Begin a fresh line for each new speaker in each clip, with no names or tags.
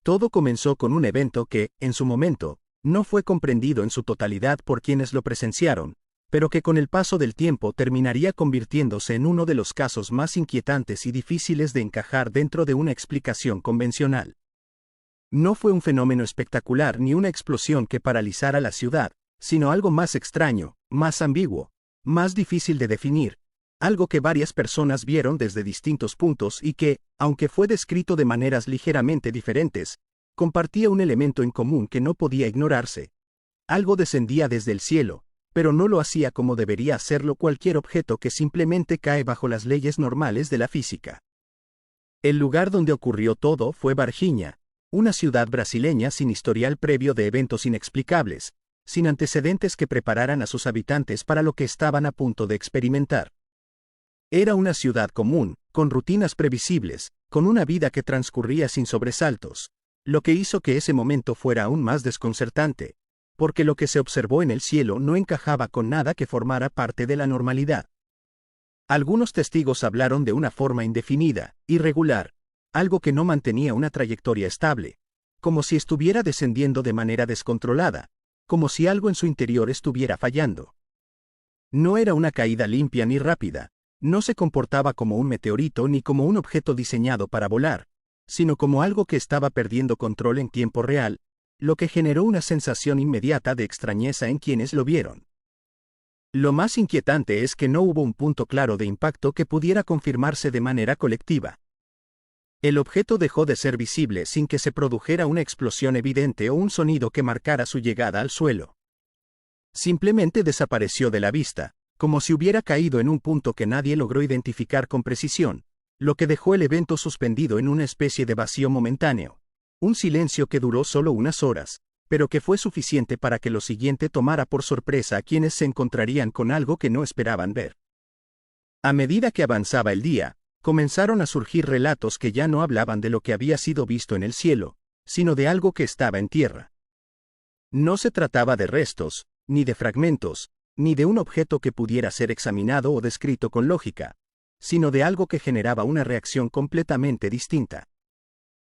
Todo comenzó con un evento que, en su momento, no fue comprendido en su totalidad por quienes lo presenciaron, pero que con el paso del tiempo terminaría convirtiéndose en uno de los casos más inquietantes y difíciles de encajar dentro de una explicación convencional. No fue un fenómeno espectacular ni una explosión que paralizara la ciudad, sino algo más extraño, más ambiguo, más difícil de definir, algo que varias personas vieron desde distintos puntos y que, aunque fue descrito de maneras ligeramente diferentes, compartía un elemento en común que no podía ignorarse. Algo descendía desde el cielo, pero no lo hacía como debería hacerlo cualquier objeto que simplemente cae bajo las leyes normales de la física. El lugar donde ocurrió todo fue Varginha, una ciudad brasileña sin historial previo de eventos inexplicables, sin antecedentes que prepararan a sus habitantes para lo que estaban a punto de experimentar. Era una ciudad común, con rutinas previsibles, con una vida que transcurría sin sobresaltos, lo que hizo que ese momento fuera aún más desconcertante, porque lo que se observó en el cielo no encajaba con nada que formara parte de la normalidad. Algunos testigos hablaron de una forma indefinida, irregular, algo que no mantenía una trayectoria estable, como si estuviera descendiendo de manera descontrolada, como si algo en su interior estuviera fallando. No era una caída limpia ni rápida, no se comportaba como un meteorito ni como un objeto diseñado para volar, sino como algo que estaba perdiendo control en tiempo real, lo que generó una sensación inmediata de extrañeza en quienes lo vieron. Lo más inquietante es que no hubo un punto claro de impacto que pudiera confirmarse de manera colectiva. El objeto dejó de ser visible sin que se produjera una explosión evidente o un sonido que marcara su llegada al suelo. Simplemente desapareció de la vista, como si hubiera caído en un punto que nadie logró identificar con precisión, lo que dejó el evento suspendido en una especie de vacío momentáneo, un silencio que duró solo unas horas, pero que fue suficiente para que lo siguiente tomara por sorpresa a quienes se encontrarían con algo que no esperaban ver. A medida que avanzaba el día, comenzaron a surgir relatos que ya no hablaban de lo que había sido visto en el cielo, sino de algo que estaba en tierra. No se trataba de restos, ni de fragmentos, ni de un objeto que pudiera ser examinado o descrito con lógica, sino de algo que generaba una reacción completamente distinta.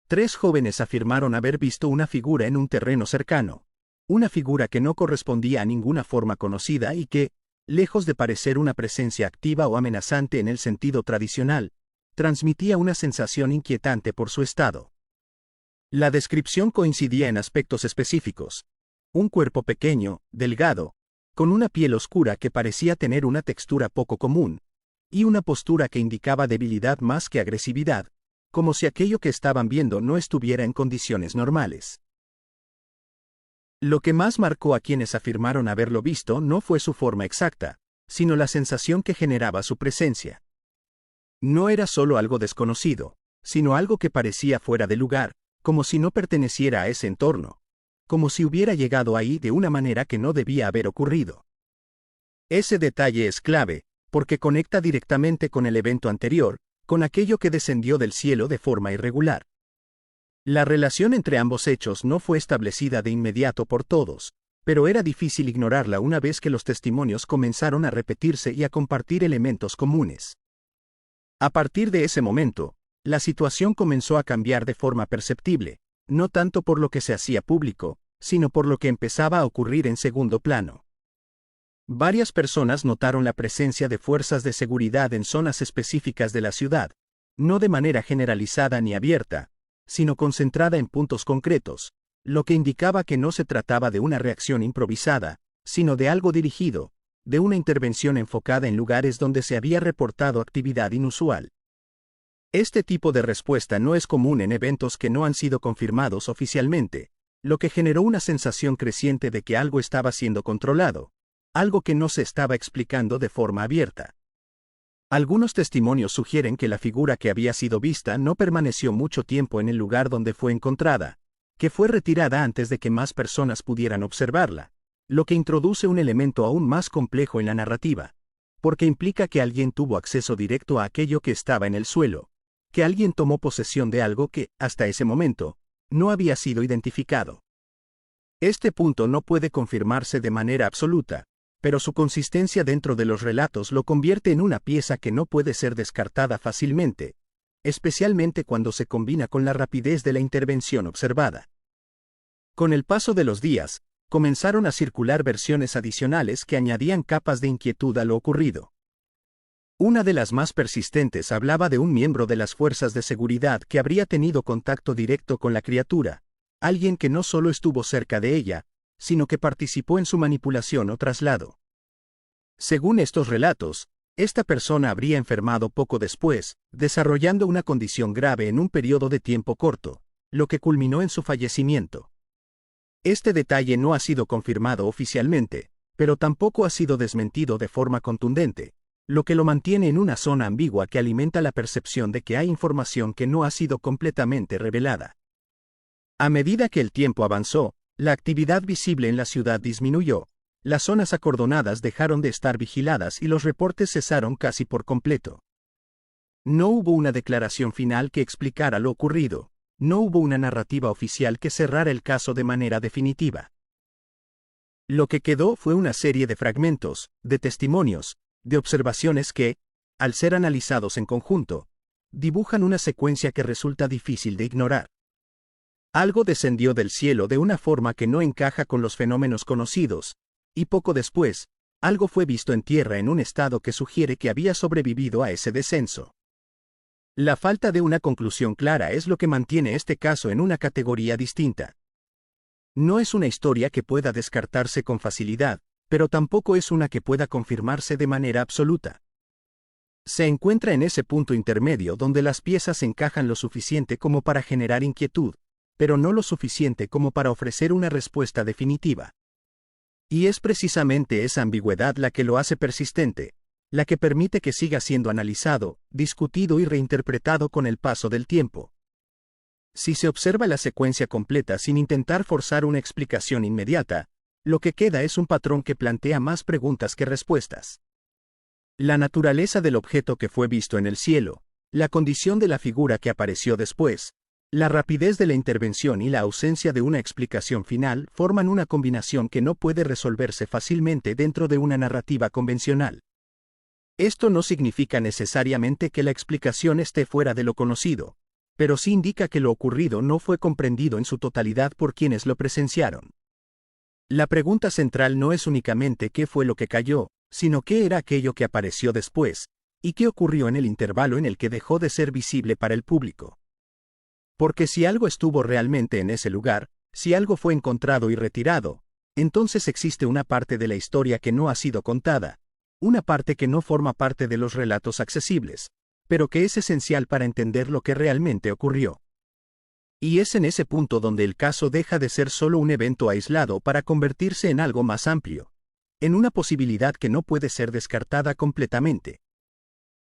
3 jóvenes afirmaron haber visto una figura en un terreno cercano, una figura que no correspondía a ninguna forma conocida y que, lejos de parecer una presencia activa o amenazante en el sentido tradicional, transmitía una sensación inquietante por su estado. La descripción coincidía en aspectos específicos: un cuerpo pequeño, delgado, con una piel oscura que parecía tener una textura poco común, y una postura que indicaba debilidad más que agresividad, como si aquello que estaban viendo no estuviera en condiciones normales. Lo que más marcó a quienes afirmaron haberlo visto no fue su forma exacta, sino la sensación que generaba su presencia. No era solo algo desconocido, sino algo que parecía fuera de lugar, como si no perteneciera a ese entorno, como si hubiera llegado ahí de una manera que no debía haber ocurrido. Ese detalle es clave, porque conecta directamente con el evento anterior, con aquello que descendió del cielo de forma irregular. La relación entre ambos hechos no fue establecida de inmediato por todos, pero era difícil ignorarla una vez que los testimonios comenzaron a repetirse y a compartir elementos comunes. A partir de ese momento, la situación comenzó a cambiar de forma perceptible, no tanto por lo que se hacía público, sino por lo que empezaba a ocurrir en segundo plano. Varias personas notaron la presencia de fuerzas de seguridad en zonas específicas de la ciudad, no de manera generalizada ni abierta, sino concentrada en puntos concretos, lo que indicaba que no se trataba de una reacción improvisada, sino de algo dirigido, de una intervención enfocada en lugares donde se había reportado actividad inusual. Este tipo de respuesta no es común en eventos que no han sido confirmados oficialmente, lo que generó una sensación creciente de que algo estaba siendo controlado, algo que no se estaba explicando de forma abierta. Algunos testimonios sugieren que la figura que había sido vista no permaneció mucho tiempo en el lugar donde fue encontrada, que fue retirada antes de que más personas pudieran observarla, lo que introduce un elemento aún más complejo en la narrativa, porque implica que alguien tuvo acceso directo a aquello que estaba en el suelo, que alguien tomó posesión de algo que, hasta ese momento, no había sido identificado. Este punto no puede confirmarse de manera absoluta, pero su consistencia dentro de los relatos lo convierte en una pieza que no puede ser descartada fácilmente, especialmente cuando se combina con la rapidez de la intervención observada. Con el paso de los días, comenzaron a circular versiones adicionales que añadían capas de inquietud a lo ocurrido. Una de las más persistentes hablaba de un miembro de las fuerzas de seguridad que habría tenido contacto directo con la criatura, alguien que no solo estuvo cerca de ella, sino que participó en su manipulación o traslado. Según estos relatos, esta persona habría enfermado poco después, desarrollando una condición grave en un periodo de tiempo corto, lo que culminó en su fallecimiento. Este detalle no ha sido confirmado oficialmente, pero tampoco ha sido desmentido de forma contundente, lo que lo mantiene en una zona ambigua que alimenta la percepción de que hay información que no ha sido completamente revelada. A medida que el tiempo avanzó, la actividad visible en la ciudad disminuyó, las zonas acordonadas dejaron de estar vigiladas y los reportes cesaron casi por completo. No hubo una declaración final que explicara lo ocurrido, no hubo una narrativa oficial que cerrara el caso de manera definitiva. Lo que quedó fue una serie de fragmentos, de testimonios, de observaciones que, al ser analizados en conjunto, dibujan una secuencia que resulta difícil de ignorar. Algo descendió del cielo de una forma que no encaja con los fenómenos conocidos, y poco después, algo fue visto en tierra en un estado que sugiere que había sobrevivido a ese descenso. La falta de una conclusión clara es lo que mantiene este caso en una categoría distinta. No es una historia que pueda descartarse con facilidad, pero tampoco es una que pueda confirmarse de manera absoluta. Se encuentra en ese punto intermedio donde las piezas encajan lo suficiente como para generar inquietud, pero no lo suficiente como para ofrecer una respuesta definitiva. Y es precisamente esa ambigüedad la que lo hace persistente, la que permite que siga siendo analizado, discutido y reinterpretado con el paso del tiempo. Si se observa la secuencia completa sin intentar forzar una explicación inmediata, lo que queda es un patrón que plantea más preguntas que respuestas. La naturaleza del objeto que fue visto en el cielo, la condición de la figura que apareció después, la rapidez de la intervención y la ausencia de una explicación final forman una combinación que no puede resolverse fácilmente dentro de una narrativa convencional. Esto no significa necesariamente que la explicación esté fuera de lo conocido, pero sí indica que lo ocurrido no fue comprendido en su totalidad por quienes lo presenciaron. La pregunta central no es únicamente qué fue lo que cayó, sino qué era aquello que apareció después, y qué ocurrió en el intervalo en el que dejó de ser visible para el público. Porque si algo estuvo realmente en ese lugar, si algo fue encontrado y retirado, entonces existe una parte de la historia que no ha sido contada, una parte que no forma parte de los relatos accesibles, pero que es esencial para entender lo que realmente ocurrió. Y es en ese punto donde el caso deja de ser solo un evento aislado para convertirse en algo más amplio, en una posibilidad que no puede ser descartada completamente.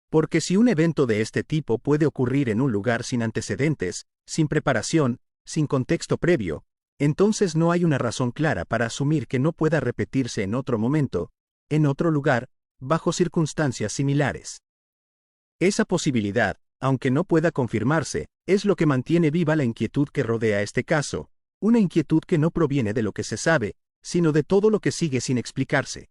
Porque si un evento de este tipo puede ocurrir en un lugar sin antecedentes, sin preparación, sin contexto previo, entonces no hay una razón clara para asumir que no pueda repetirse en otro momento, en otro lugar, bajo circunstancias similares. Esa posibilidad, aunque no pueda confirmarse, es lo que mantiene viva la inquietud que rodea este caso, una inquietud que no proviene de lo que se sabe, sino de todo lo que sigue sin explicarse.